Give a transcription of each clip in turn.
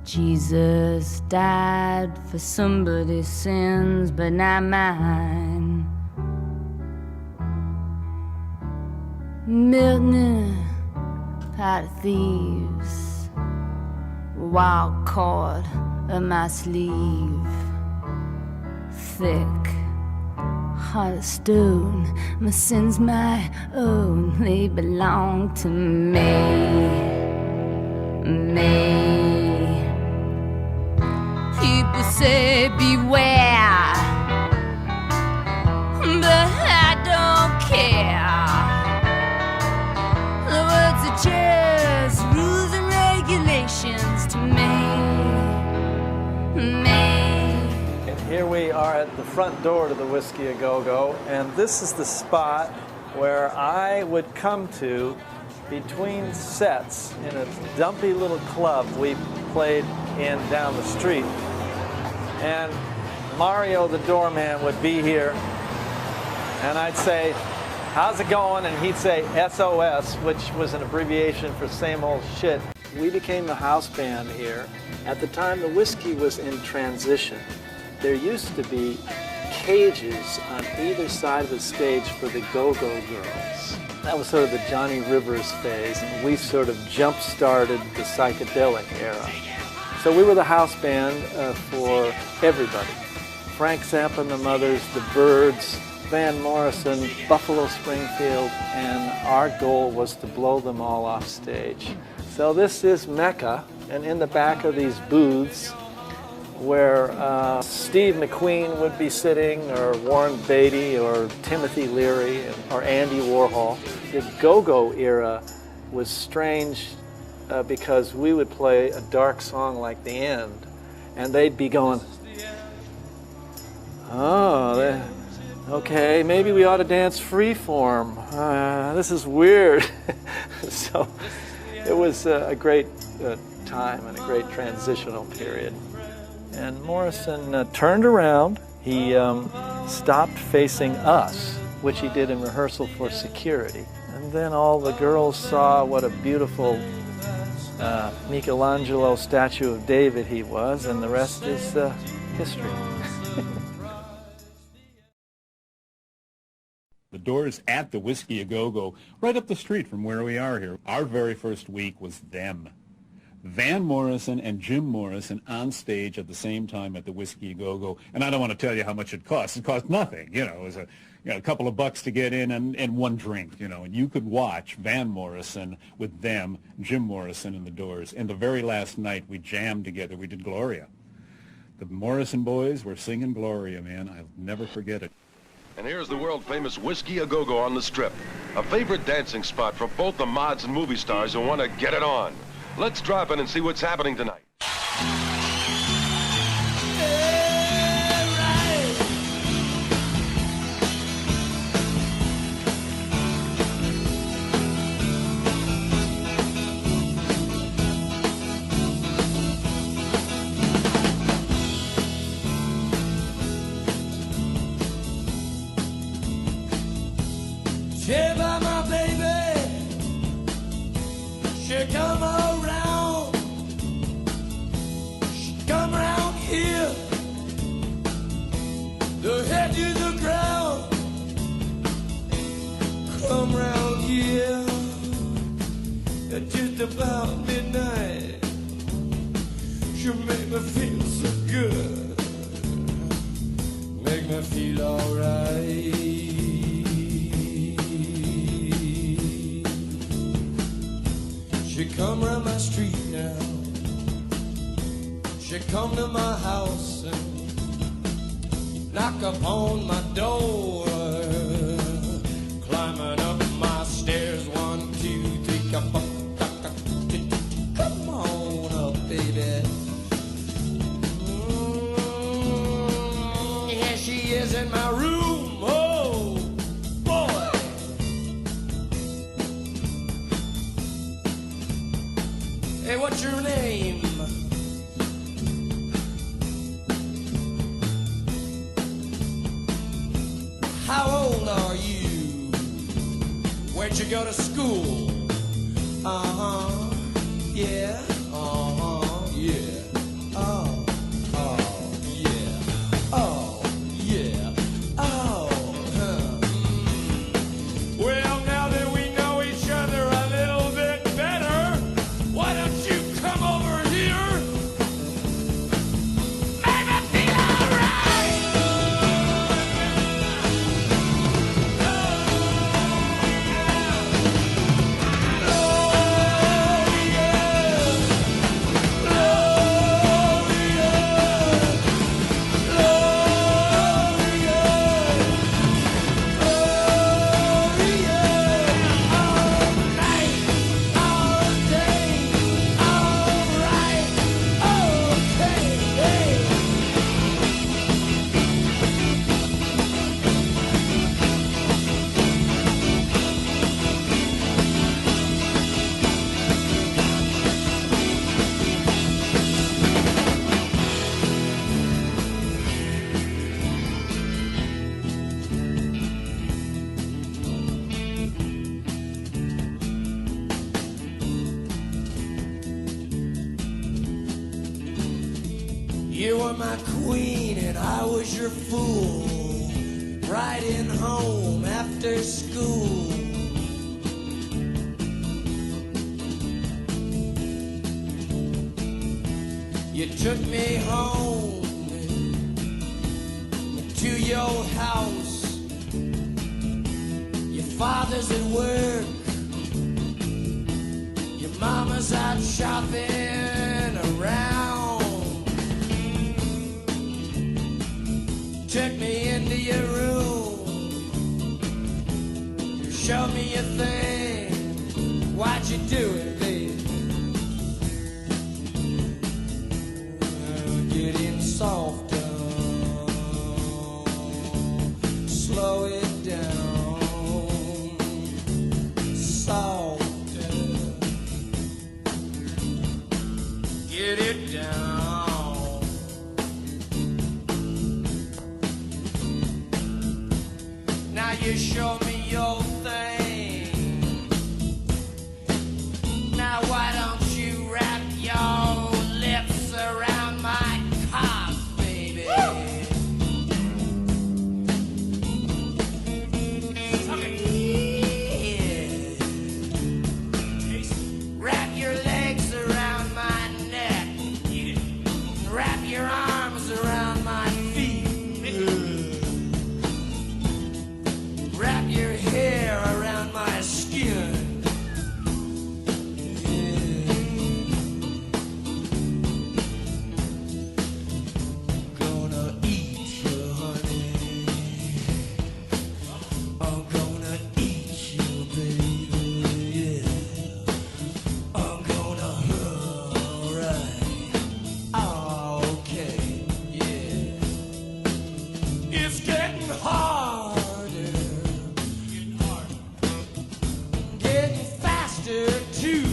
Jesus died for somebody's sins, but not mine. Milton, pot of thieves, wild cord of my sleeve, thick heart of stone. My sins my own, they belong to me. People say beware, but I don't care. The words are just rules and regulations to me. And here we are at the front door to the Whisky A Go-Go, and this is the spot where I would come to between sets in a dumpy little club we played in down the street. And Mario, the doorman, would be here, and I'd say, "How's it going?" And he'd say SOS, which was an abbreviation for same old shit. We became the house band here. At the time, the whiskey was in transition. There used to be cages on either side of the stage for the Go-Go girls. That was sort of the Johnny Rivers phase, and we sort of jump-started the psychedelic era. So we were the house band for everybody. Frank Zappa and the Mothers, the Byrds, Van Morrison, Buffalo Springfield, and our goal was to blow them all off stage. So this is Mecca, and in the back of these booths where Steve McQueen would be sitting, or Warren Beatty, or Timothy Leary, or Andy Warhol. The Go-Go era was strange because we would play a dark song like The End, and they'd be going, "Oh, okay, maybe we ought to dance freeform. This is weird." So it was a great time and a great transitional period. And Morrison turned around. He stopped facing us, which he did in rehearsal for security. And then all the girls saw what a beautiful Michelangelo statue of David he was, and the rest is history. The Doors at the Whisky A Go-Go, right up the street from where we are here. Our very first week was them. Van Morrison and Jim Morrison on stage at the same time at the Whisky A Go-Go. And I don't want to tell you how much it cost. It cost nothing. You know, it was a couple of bucks to get in and one drink, you know. And you could watch Van Morrison with them, Jim Morrison and the Doors. And the very last night we jammed together. We did Gloria. The Morrison boys were singing Gloria, man. I'll never forget it. And here's the world-famous Whisky A Go-Go on the Strip, a favorite dancing spot for both the mods and movie stars who want to get it on. Let's drop in and see what's happening tonight. Share by my baby, she come around, she come around here, the head to the ground, come round here, at just about midnight, she make me feel so good, make me feel alright. She come round my street now, she come to my house and knock upon my door, climbing up my stairs, 1, 2, 3, come on up, baby. Here she is in my room, oh boy. Hey, what's your name? How old are you? Where'd you go to school? Uh-huh, yeah, uh-huh, yeah. Well, now that we know each other a little bit better, why don't you come over here? Make me feel alright! You were my queen and I was your fool, riding home after school. You took me home to your house. Your father's at work, your mama's out shopping around. Took me into your room, showed me your thing. Why'd you do it, babe? Getting softer, slow it down, softer, get it down. Now you show me your thing. Now why don't you wrap your lips around my cock, baby? Wrap your legs around my neck. Wrap your arms around my feet. Wrap your hair around my skin. Gonna eat you, honey. I'm gonna eat you, baby. Yeah. I'm gonna alright. Okay. Yeah. It's getting harder. Getting faster too.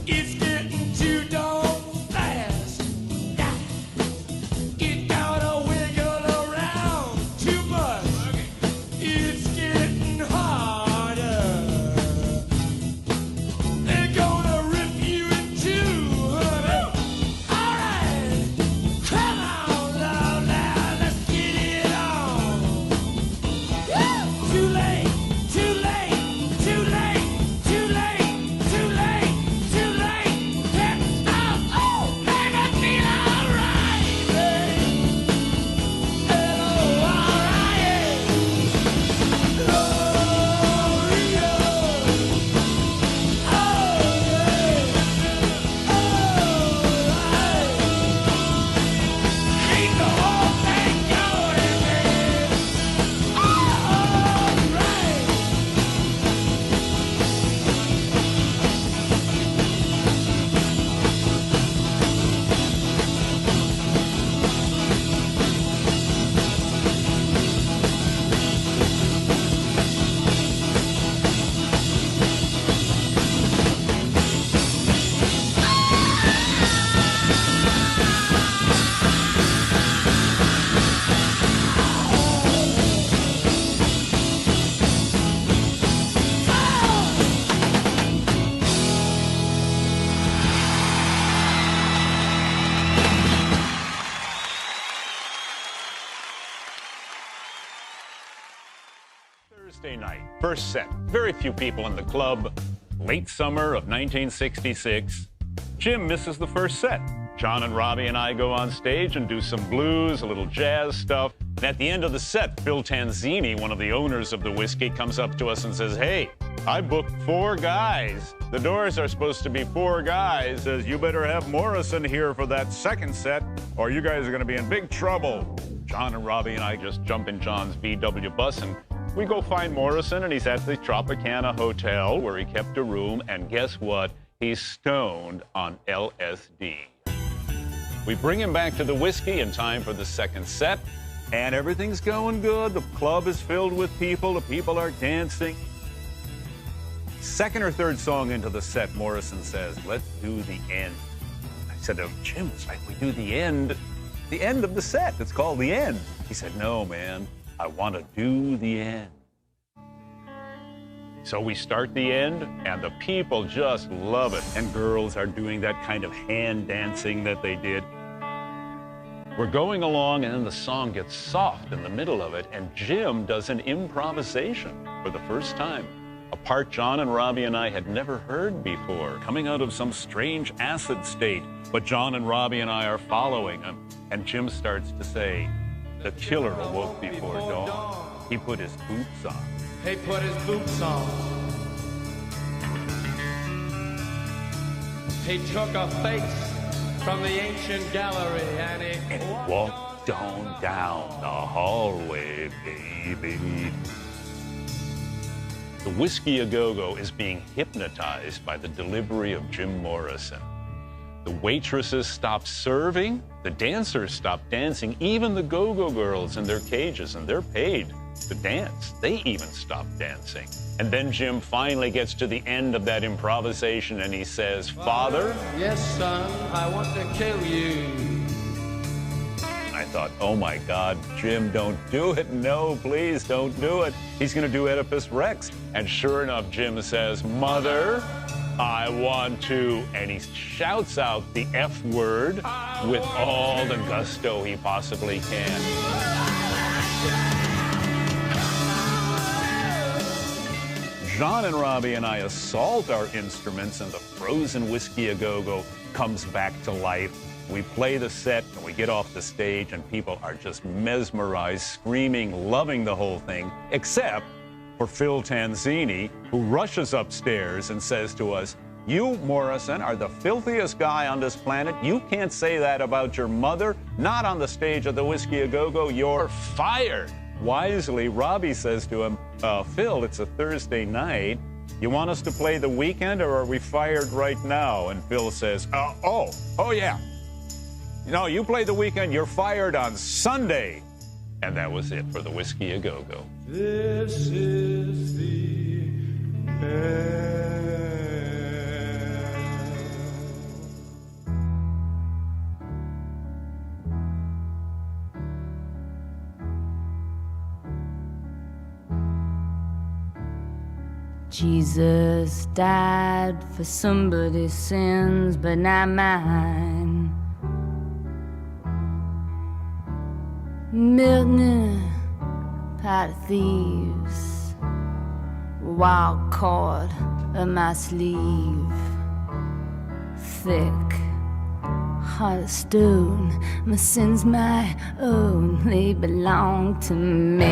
It's getting too darn fast. It gotta wiggle around too much. It's getting harder. They're gonna rip you in two, honey. Alright, come on, love, now let's get Thursday night, first set. Very few people in the club. Late summer of 1966. Jim misses the first set. John and Robbie and I go on stage and do some blues, a little jazz stuff. And at the end of the set, Phil Tanzini, one of the owners of the Whiskey, comes up to us and says, "Hey, I booked 4 guys. The Doors are supposed to be 4 guys. Says, you better have Morrison here for that second set, or you guys are going to be in big trouble." John and Robbie and I just jump in John's VW bus and we go find Morrison, and he's at the Tropicana Hotel where he kept a room, and guess what? He's stoned on LSD. We bring him back to the Whiskey in time for the second set, and everything's going good. The club is filled with people. The people are dancing. Second or third song into the set, Morrison says, "Let's do the end." I said, "Oh, Jim, it's like we do the end of the set. It's called the end." He said, "No, man, I want to do the end." So we start the end, and the people just love it. And girls are doing that kind of hand dancing that they did. We're going along, and then the song gets soft in the middle of it, and Jim does an improvisation for the first time. A part John and Robbie and I had never heard before, coming out of some strange acid state. But John and Robbie and I are following him, and Jim starts to say, "The killer awoke before dawn. He put his boots on." He put his boots on. He took a face from the ancient gallery and he Walked on down the hallway, baby. The Whisky A Go-Go is being hypnotized by the delivery of Jim Morrison. The waitresses stop serving, the dancers stop dancing, even the go-go girls in their cages, and they're paid to dance. They even stop dancing. And then Jim finally gets to the end of that improvisation and he says, "Father?" "Yes, son, I want to kill you." I thought, oh my God, Jim, don't do it. No, please don't do it. He's going to do Oedipus Rex. And sure enough, Jim says, "Mother, I want to," and he shouts out the F word with all the gusto he possibly can. John and Robbie and I assault our instruments, and the frozen Whisky A Go-Go comes back to life. We play the set, and we get off the stage, and people are just mesmerized, screaming, loving the whole thing, except for Phil Tanzini, who rushes upstairs and says to us, "You, Morrison, are the filthiest guy on this planet. You can't say that about your mother. Not on the stage of the Whisky A Go-Go. You're fired." Wisely, Robbie says to him, "Phil, it's a Thursday night. You want us to play the weekend, or are we fired right now?" And Phil says, oh yeah. No, you play the weekend, you're fired on Sunday. And that was it for the Whisky A Go-Go. This is the end. Jesus died for somebody's sins, but not mine. Milton, pot of thieves, wild cord of my sleeve, thick heart of stone. My sins my own, they belong to me.